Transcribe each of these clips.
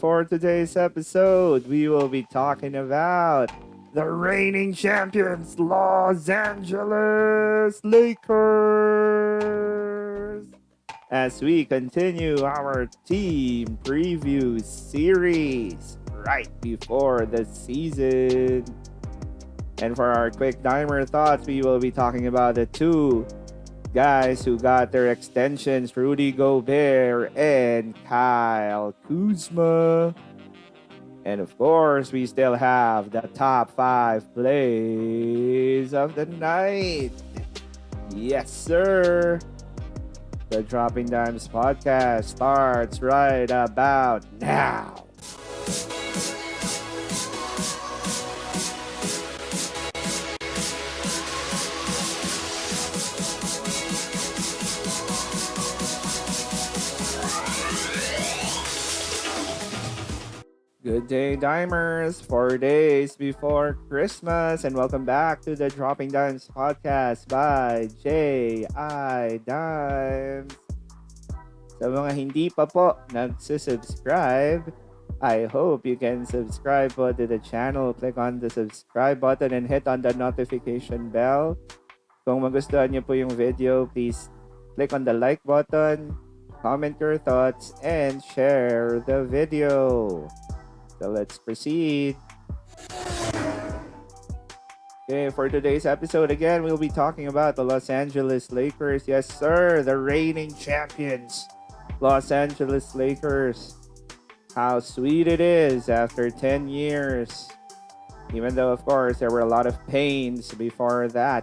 for today's episode, we will be talking about the reigning champions, Los Angeles Lakers, as we continue our team preview series right before the season. And for our quick dimer thoughts, we will be talking about the two guys who got their extensions, Rudy Gobert and Kyle Kuzma. And of course, we still have the top 5 plays of the night. Yes, sir. The Dropping Dimes podcast starts right about now. Good day, Dimers. 4 days before Christmas, and welcome back to the Dropping Dimes podcast by J.I. Dimes. Sa mga hindi pa po nagsubscribe, I hope you can subscribe po to the channel. Click on the subscribe button and hit on the notification bell. Kung magustuhan niyo po yung video, please click on the like button, comment your thoughts, and share the video. So let's proceed. Okay, for today's episode, again, we'll be talking about the Los Angeles Lakers. Yes, sir, the reigning champions, Los Angeles Lakers. How sweet it is after 10 years. Even though, of course, there were a lot of pains before that.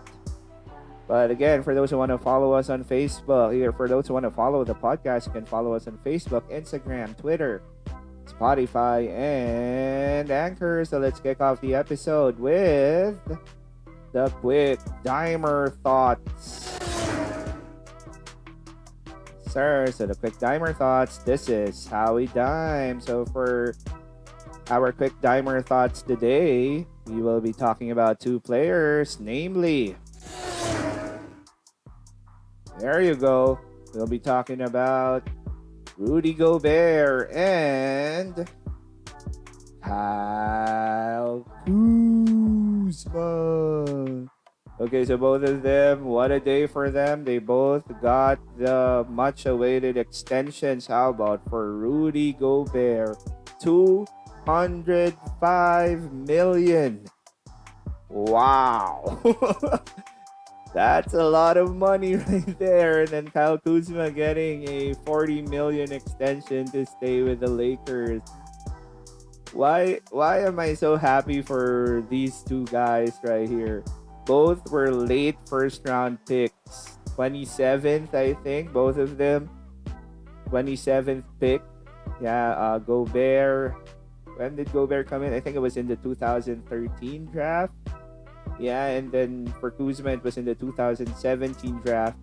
But again, for those who want to follow us on Facebook, either for those who want to follow the podcast, you can follow us on Facebook, Instagram, Twitter, Spotify, and Anchor. So let's kick off the episode with the quick dimer thoughts. Sir, so the quick dimer thoughts, this is how we dime. So for our quick dimer thoughts today, we will be talking about two players, namely, there you go, we'll be talking about Rudy Gobert and Kyle Kuzma. Okay, so both of them, what a day for them. They both got the much-awaited extensions. How about for Rudy Gobert? $205 million. Wow. That's a lot of money right there. And then Kyle Kuzma getting a $40 million extension to stay with the Lakers. Why am I so happy for these two guys right here? Both were late first round picks. 27th, I think, both of them. 27th pick. Yeah, Gobert. When did Gobert come in? I think it was in the 2013 draft. Yeah, and then for Kuzma, it was in the 2017 draft.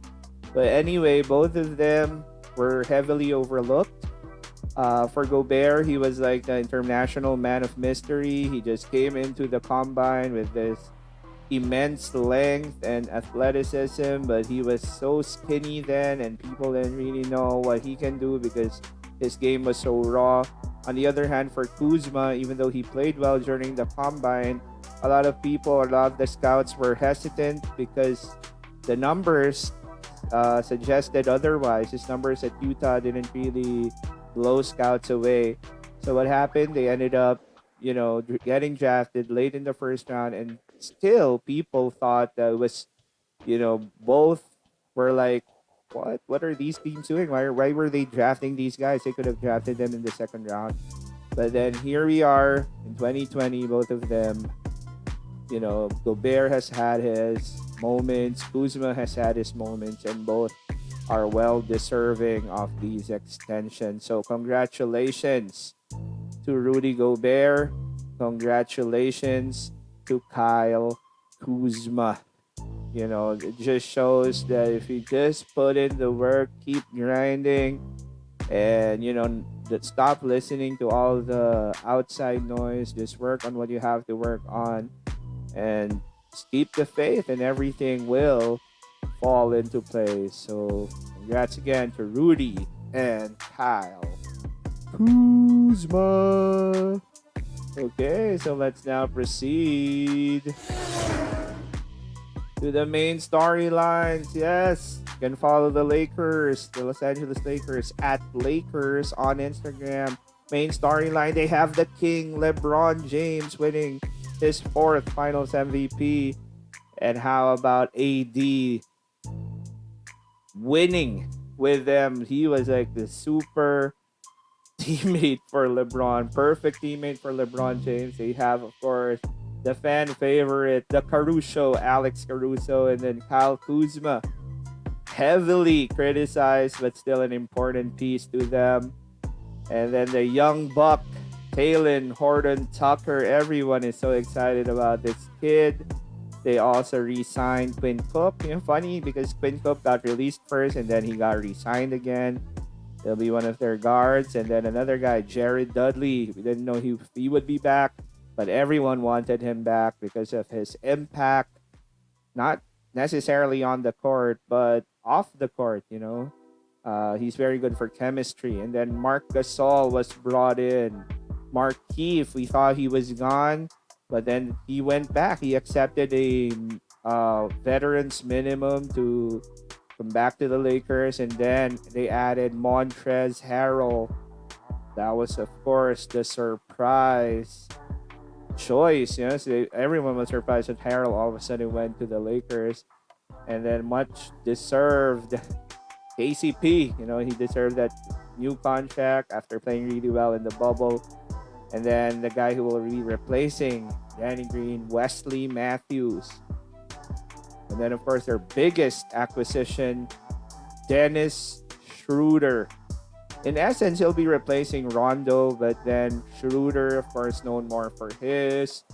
But anyway, both of them were heavily overlooked. For Gobert, he was like the international man of mystery. He just came into the combine with this immense length and athleticism, but he was so skinny then, and people didn't really know what he can do because his game was so raw. On the other hand, for Kuzma, even though he played well during the combine, a lot of people, a lot of the scouts were hesitant because the numbers suggested otherwise. His numbers at Utah didn't really blow scouts away. So what happened? They ended up, getting drafted late in the first round, and still people thought that it was, both were like, what are these teams doing? Why were they drafting these guys? They could have drafted them in the second round. But then here we are in 2020, both of them. Gobert has had his moments, Kuzma has had his moments, and both are well deserving of these extensions. So congratulations to Rudy Gobert. Congratulations to Kyle Kuzma. It just shows that if you just put in the work, keep grinding, and stop listening to all the outside noise, just work on what you have to work on, and keep the faith, and everything will fall into place. So congrats again to Rudy and Kyle Kuzma. Okay, so let's now proceed to the main storylines. Yes, you can follow the Lakers, the Los Angeles Lakers at Lakers on Instagram. Main storyline, they have the king, LeBron James, winning his fourth finals MVP. And how about AD winning with them? He was like the super teammate for LeBron, perfect teammate for LeBron James. They have, of course, the fan favorite, the Caruso, Alex Caruso, and then Kyle Kuzma. Heavily criticized, but still an important piece to them. And then the young buck, Talen, Horton, Tucker. Everyone is so excited about this kid. They also re-signed Quinn Cook. Funny because Quinn Cook got released first and then he got re-signed again. He'll be one of their guards. And then another guy, Jared Dudley. We didn't know he would be back, but everyone wanted him back because of his impact. Not necessarily on the court, but off the court, He's very good for chemistry. And then Mark Gasol was brought in. Mark Keefe, we thought he was gone, but then he went back. He accepted a veterans minimum to come back to the Lakers. And then they added Montrezl Harrell. That was, of course, the surprise choice. So everyone was surprised that Harrell all of a sudden went to the Lakers. And then much deserved KCP. He deserved that new contract after playing really well in the bubble. And then the guy who will be replacing Danny Green, Wesley Matthews. And then, of course, their biggest acquisition, Dennis Schroeder. In essence, he'll be replacing Rondo, but then Schroeder, of course, known more for his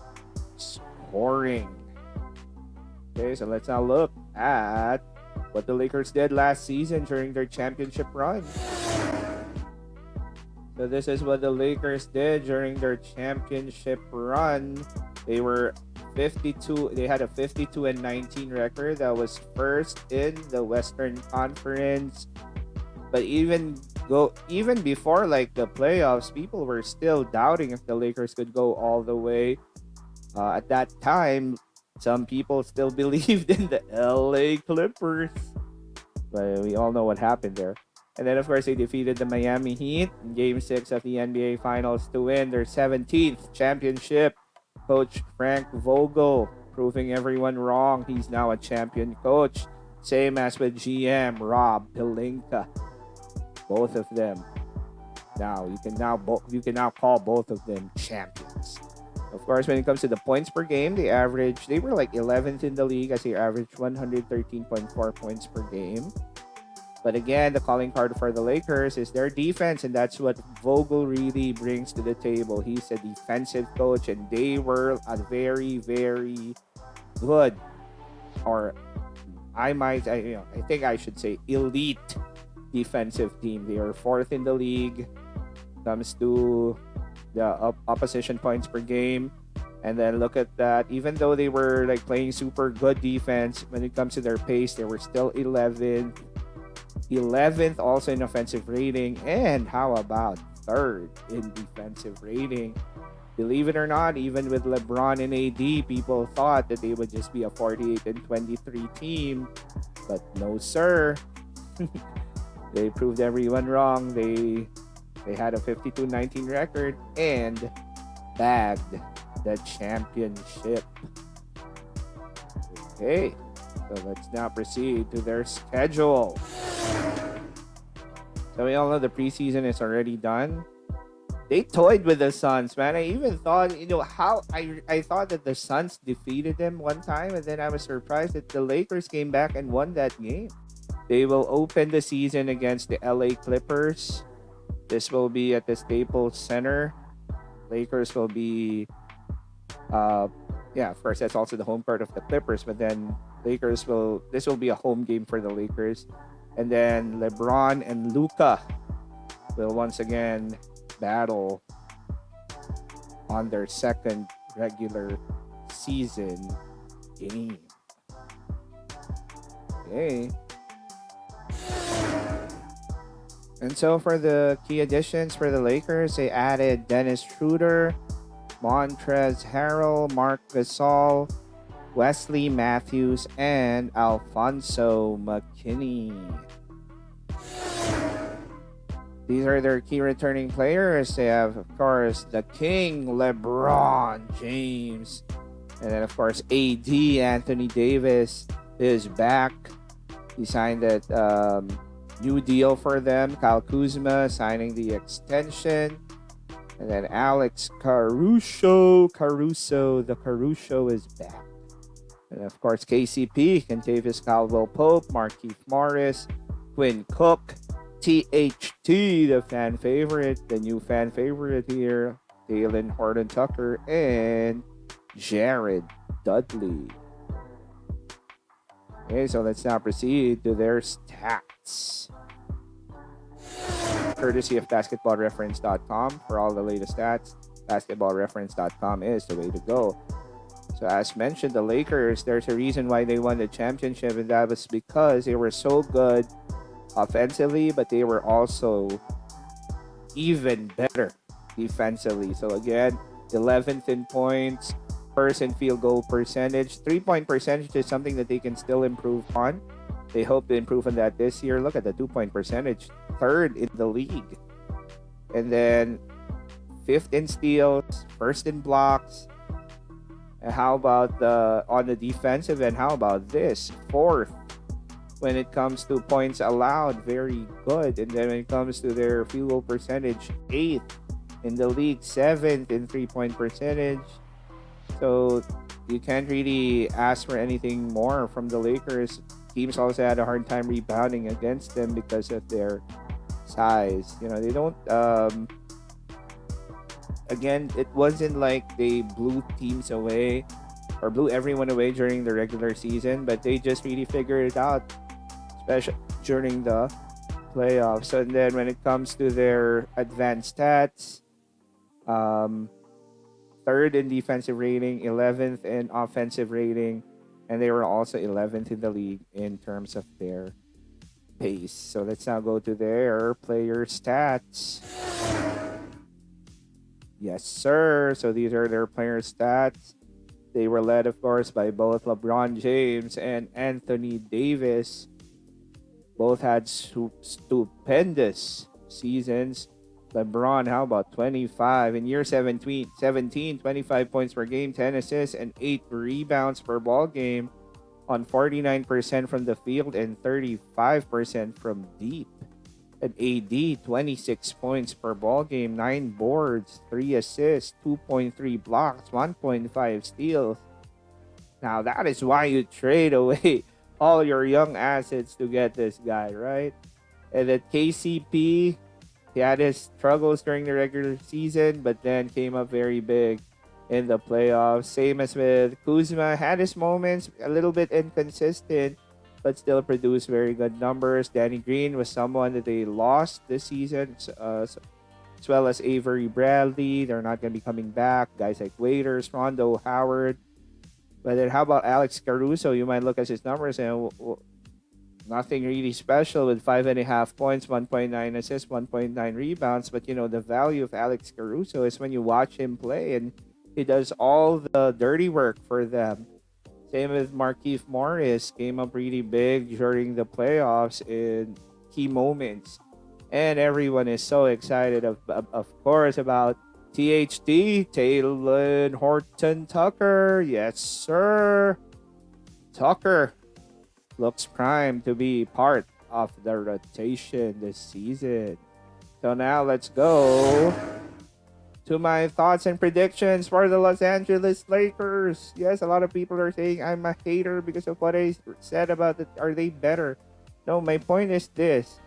scoring. Okay, so let's now look at what the Lakers did last season during their championship run. So this is what the Lakers did during their championship run. They were 52. They had a 52-19 record. That was first in the Western Conference. But even before like the playoffs, people were still doubting if the Lakers could go all the way. At that time, some people still believed in the LA Clippers. But we all know what happened there. And then, of course, they defeated the Miami Heat in Game 6 of the NBA Finals to win their 17th championship. Coach Frank Vogel proving everyone wrong. He's now a champion coach. Same as with GM Rob Pelinka. Both of them. Now, you can now call both of them champions. Of course, when it comes to the points per game, they were like 11th in the league as they averaged 113.4 points per game. But again, the calling card for the Lakers is their defense, and that's what Vogel really brings to the table. He's a defensive coach, and they were a very, very good, or I think I should say elite defensive team. They are fourth in the league comes to the opposition points per game. And then look at that. Even though they were like playing super good defense, when it comes to their pace, they were still 11th. 11th also in offensive rating. And how about third in defensive rating? Believe it or not, even with LeBron and AD, people thought that they would just be a 48-23 team. But no, sir. They proved everyone wrong. They had a 52-19 record and bagged the championship. Okay, so let's now proceed to their schedule. So we all know the preseason is already done. They toyed with the Suns, man. I even thought, I thought that the Suns defeated them one time, and then I was surprised that the Lakers came back and won that game. They will open the season against the LA Clippers. This will be at the Staples Center. Lakers will be, of course, that's also the home court of the Clippers, but then this will be a home game for the Lakers. And then LeBron and Luka will once again battle on their second regular season game. Okay. And so for the key additions for the Lakers, they added Dennis Schroeder, Montrezl Harrell, Mark Gasol, Wesley Matthews, and Alfonso McKinney. These are their key returning players. They have, of course, the King, LeBron James. And then, of course, AD, Anthony Davis, is back. He signed that new deal for them. Kyle Kuzma signing the extension. And then Alex Caruso. The Caruso is back. And, of course, KCP, Kentavious Caldwell-Pope, Markieff Morris, Quinn Cook, THT, the fan favorite, the new fan favorite here, Talen Horton Tucker, and Jared Dudley. Okay, so let's now proceed to their stats. Courtesy of basketballreference.com for all the latest stats. Basketballreference.com is the way to go. So as mentioned, the Lakers, there's a reason why they won the championship, and that was because they were so good offensively, but they were also even better defensively. So again, 11th in points, first in field goal percentage. 3-point percentage is something that they can still improve on. They hope to improve on that this year. Look at the 2-point percentage, third in the league. And then 5th in steals, first in blocks. And how about on the defensive end? How about this? 4th when it comes to points allowed, very good. And then when it comes to their field goal percentage, 8th in the league, 7th in 3-point percentage. So you can't really ask for anything more from the Lakers. Teams also had a hard time rebounding against them because of their size. You know, they don't. Again, it wasn't like they blew teams away or blew everyone away during the regular season, but they just really figured it out, especially during the playoffs. And then when it comes to their advanced stats, 3rd in defensive rating, 11th in offensive rating, and they were also 11th in the league in terms of their pace. So let's now go to their player stats. Yes, sir. So these are their player stats. They were led, of course, by both LeBron James and Anthony Davis. Both had stupendous seasons. LeBron, how about 25? In year 17, 25 points per game, 10 assists, and 8 rebounds per ball game on 49% from the field and 35% from deep. And AD, 26 points per ball game, 9 boards, 3 assists, 2.3 blocks, 1.5 steals. Now, that is why you trade away all your young assets to get this guy, right? And then KCP, he had his struggles during the regular season, but then came up very big in the playoffs. Same as with Kuzma, had his moments, a little bit inconsistent, but still produced very good numbers. Danny Green was someone that they lost this season, as well as Avery Bradley. They're not going to be coming back. Guys like Waiters, Rondo, Howard. But then how about Alex Caruso? You might look at his numbers and nothing really special with 5.5 points, 1.9 assists, 1.9 rebounds. But, you know, the value of Alex Caruso is when you watch him play and he does all the dirty work for them. Same with Markieff Morris. Came up really big during the playoffs in key moments. And everyone is so excited, of course, about THT, Talen Horton Tucker. Yes, sir. Tucker looks primed to be part of the rotation this season. So now let's go to my thoughts and predictions for the Los Angeles Lakers. Yes, a lot of people are saying I'm a hater because of what I said about it. Are they better? No, my point is this.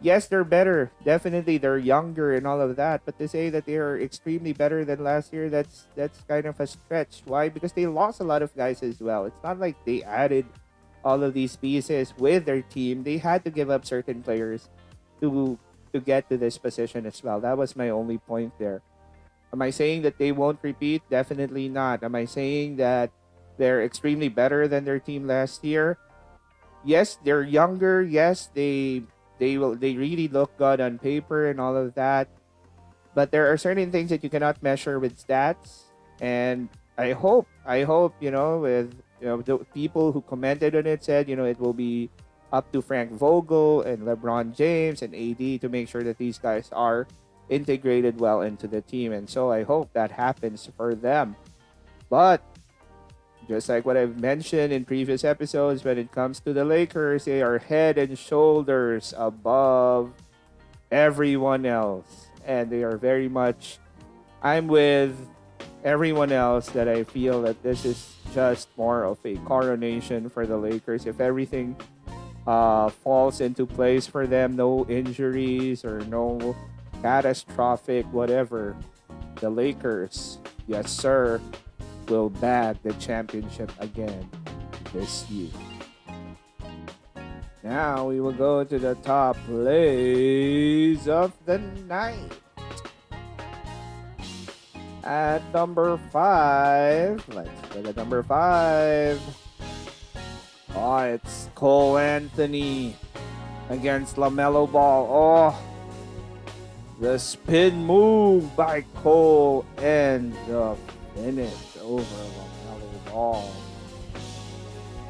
Yes, they're better. Definitely, they're younger and all of that. But to say that they are extremely better than last year, that's kind of a stretch. Why? Because they lost a lot of guys as well. It's not like they added all of these pieces with their team. They had to give up certain players to get to this position as well. That was my only point there. Am I saying that they won't repeat? Definitely not. Am I saying that they're extremely better than their team last year? Yes, they're younger. Yes, they they really look good on paper and all of that. But there are certain things that you cannot measure with stats. And I hope, with the people who commented on it said, it will be up to Frank Vogel and LeBron James and AD to make sure that these guys are integrated well into the team. And so I hope that happens for them. But just like what I've mentioned in previous episodes, when it comes to the Lakers, they are head and shoulders above everyone else. And they are very much, I'm with everyone else that I feel that this is just more of a coronation for the Lakers. If everything falls into place for them, no injuries or no catastrophic whatever, the Lakers, yes sir, will bag the championship again this year. Now we will go to the top plays of the night. At number 5, let's go to number 5. Oh, it's Cole Anthony against LaMelo Ball. Oh, the spin move by Cole and the finish over LaMelo Ball.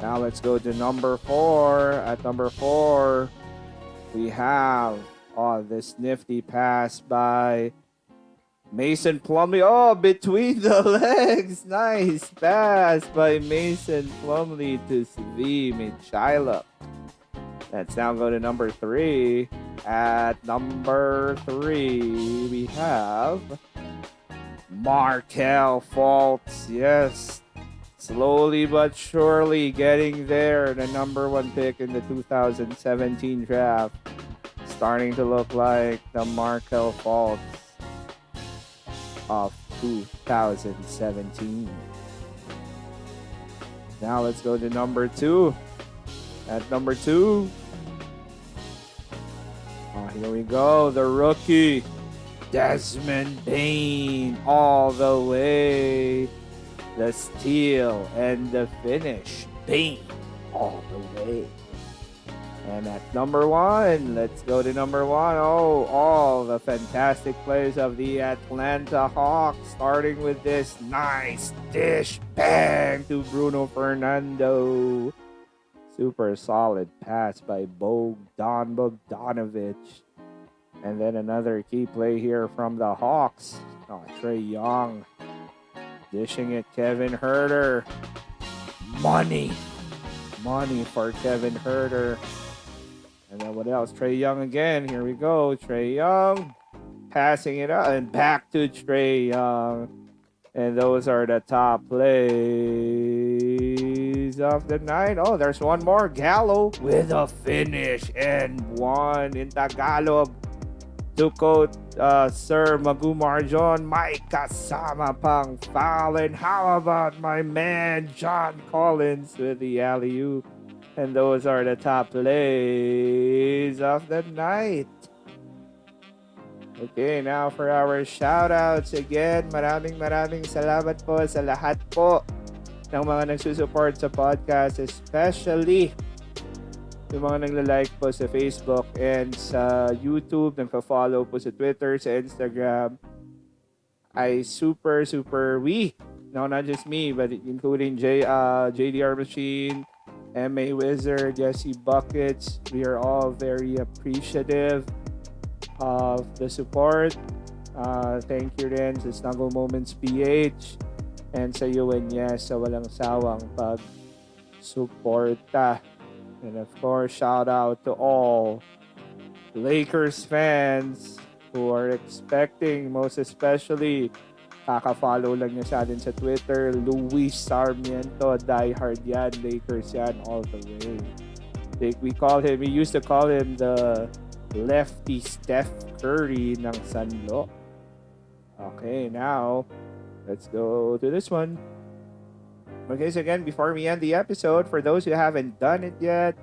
Now let's go to number 4. At number 4, we have this nifty pass by Mason Plumlee. Oh, between the legs. Nice pass by Mason Plumlee to Svi Mykhailiuk. Let's now go to number 3. At number 3, we have Markelle Fultz. Yes, slowly but surely getting there. The number 1 pick in the 2017 draft. Starting to look like the Markelle Fultz of 2017. Now let's go to number 2. At number 2, here we go. The rookie, Desmond Bane, all the way. The steal and the finish, Bane, all the way. And at number 1, let's go to number 1. Oh, all the fantastic plays of the Atlanta Hawks, starting with this nice dish bang to Bruno Fernando. Super solid pass by Bogdanovic. And then another key play here from the Hawks. Trae Young dishing it, Kevin Huerter. Money for Kevin Huerter. And then what else? Trae Young again. Here we go. Trae Young passing it out and back to Trae Young. And those are the top plays of the night. Oh, there's one more. Gallo with a finish and one in Tagalog. To quote Sir Magumar John, may kasama pang foul. And how about my man John Collins with the alley-oop? And those are the top plays of the night. Okay, now for our shoutouts again. Maraming salamat po sa lahat po ng mga nagsusupport sa podcast, especially yung mga nagla-like po sa Facebook and sa YouTube, nagpa-follow po sa Twitter, sa Instagram. Not just me, but including JDR Machine, MA Wizard, Jesse Buckets. We are all very appreciative of the support. Thank you rin sa Snuggle Moments PH and sa UNYES sa walang sawang pag-suporta. And of course, shout out to all Lakers fans who are expecting, most especially, kaka-follow lang niya sa atin sa Twitter, Luis Sarmiento, diehard yan, Lakers yan, all the way. We used to call him the lefty Steph Curry ng Sanlo. Okay, now, let's go to this one. Okay, so again, before we end the episode, for those who haven't done it yet,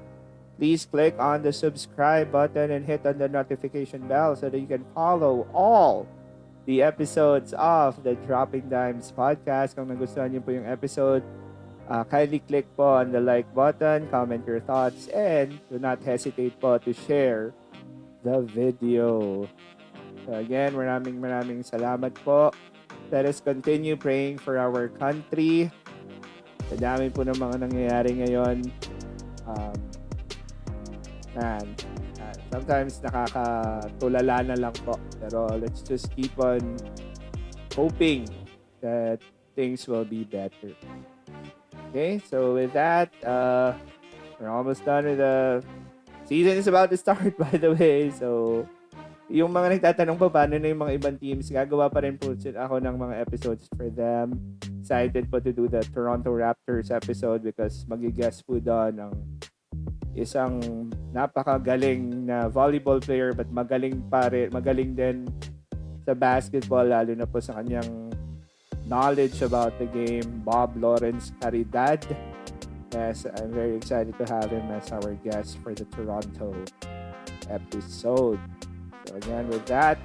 please click on the subscribe button and hit on the notification bell so that you can follow all the episodes of the Dropping Dimes podcast. Kung nagustuhan niyo po yung episode, kindly click po on the like button, comment your thoughts, and do not hesitate po to share the video. So again, maraming salamat po. Let us continue praying for our country. Sa dami po ng mga nangyayari ngayon. Um, man, sometimes nakakatulala na lang po. Pero let's just keep on hoping that things will be better. Okay, so with that, we're almost done with the season is about to start, by the way. So, yung mga nagtatanong pa paano na yung mga ibang teams, gagawa pa rin po ako ng mga episodes for them. Excited po to do the Toronto Raptors episode because magigest po doon ang isang napakagaling na volleyball player but magaling din sa basketball, lalo na po sa kanyang knowledge about the game, Bob Lawrence Caridad. Yes, I'm very excited to have him as our guest for the Toronto episode. So again, with that,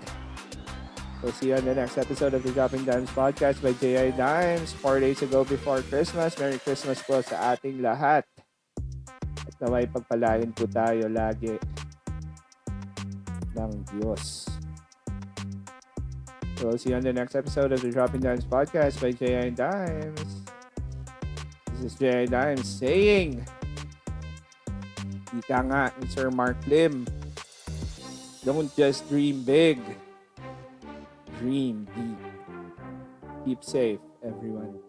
we'll see you on the next episode of the Dropping Dimes podcast by J.I. Dimes. 4 days ago before Christmas. Merry Christmas po sa ating lahat. At naway pagpalain po tayo lagi ng Diyos. So we'll see you on the next episode of the Dropping Dimes podcast by J.I. Dimes. This is J.I. Dimes saying, ika nga ni Sir Markelle, don't just dream big, dream deep. Keep safe, everyone.